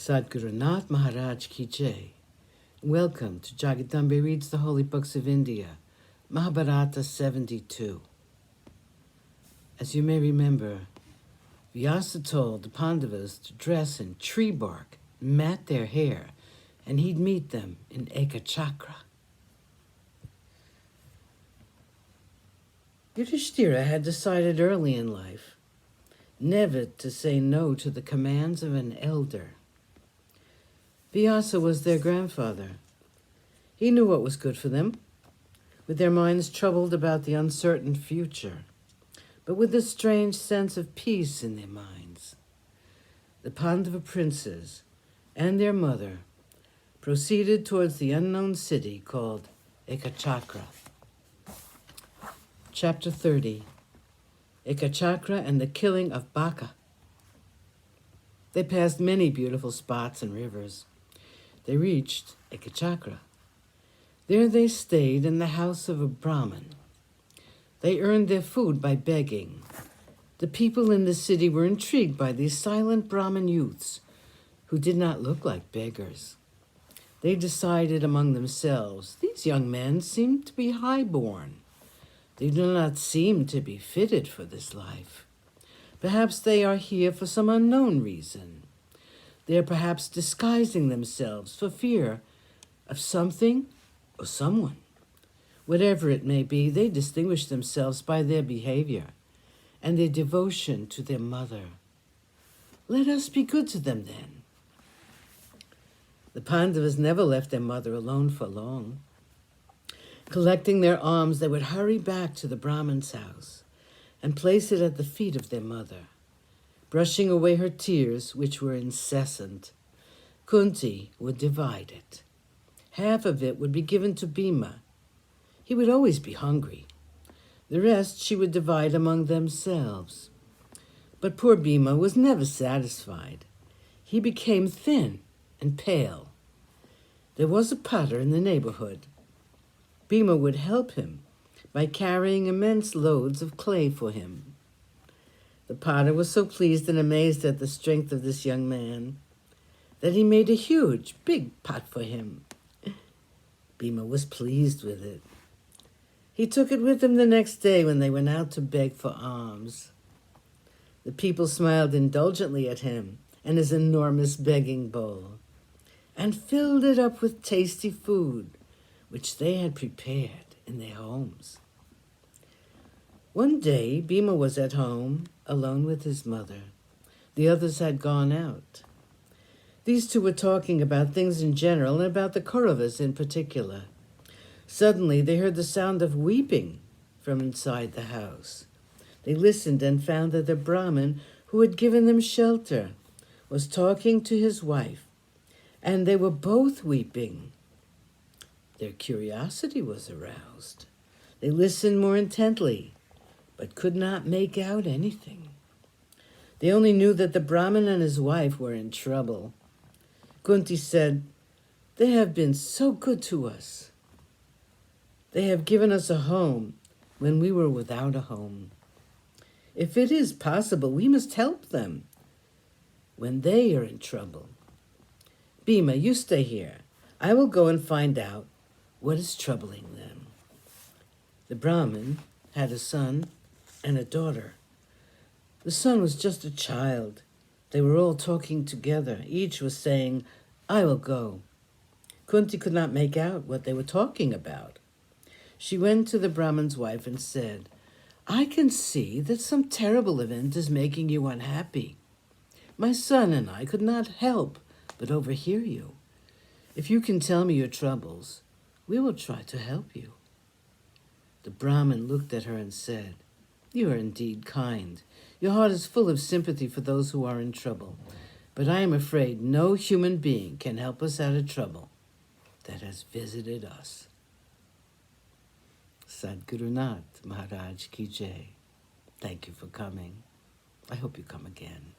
Sadhguru Nath Maharaj Ki Jai. Welcome to Jagdambe Reads the Holy Books of India, Mahabharata72. As you may remember, Vyasa told the Pandavas to dress in tree bark, mat their hair, and he'd meet them in Ekachakra. Yudhishthira had decided early in life never to say no to the commands of an elder. Vyasa was their grandfather. He knew what was good for them, with their minds troubled about the uncertain future, but with a strange sense of peace in their minds. The Pandava princes and their mother proceeded towards the unknown city called Ekachakra. Chapter 30, Ekachakra and the Killing of Baka. They passed many beautiful spots and rivers. They reached Ekachakra. There they stayed in the house of a Brahmin. They earned their food by begging. The people in the city were intrigued by these silent Brahmin youths who did not look like beggars. They decided among themselves, these young men seem to be high-born. They do not seem to be fitted for this life. Perhaps they are here for some unknown reason. They are perhaps disguising themselves for fear of something or someone. Whatever it may be, they distinguish themselves by their behavior and their devotion to their mother. Let us be good to them then. The Pandavas never left their mother alone for long. Collecting their arms, they would hurry back to the Brahmin's house and place it at the feet of their mother. Brushing away her tears, which were incessant, Kunti would divide it. Half of it would be given to Bhima. He would always be hungry. The rest she would divide among themselves. But poor Bhima was never satisfied. He became thin and pale. There was a potter in the neighborhood. Bhima would help him by carrying immense loads of clay for him. The potter was so pleased and amazed at the strength of this young man that he made a huge, big pot for him. Bhima was pleased with it. He took it with him the next day when they went out to beg for alms. The people smiled indulgently at him and his enormous begging bowl, and filled it up with tasty food, which they had prepared in their homes. One day, Bhima was at home, alone with his mother. The others had gone out. These two were talking about things in general and about the Kauravas in particular. Suddenly, they heard the sound of weeping from inside the house. They listened and found that the Brahmin who had given them shelter was talking to his wife, and they were both weeping. Their curiosity was aroused. They listened more intently, but could not make out anything. They only knew that the Brahmin and his wife were in trouble. Kunti said, "They have been so good to us. They have given us a home when we were without a home. If it is possible, we must help them when they are in trouble. Bhima, you stay here. I will go and find out what is troubling them." The Brahmin had a son and a daughter. The son was just a child. They were all talking together. Each was saying, "I will go." Kunti could not make out what they were talking about. She went to the Brahmin's wife and said, "I can see that some terrible event is making you unhappy. My son and I could not help but overhear you. If you can tell me your troubles, we will try to help you." The Brahmin looked at her and said, "You are indeed kind. Your heart is full of sympathy for those who are in trouble. But I am afraid no human being can help us out of trouble that has visited us." Sadhguru Nath Maharaj Ki Jai. Thank you for coming. I hope you come again.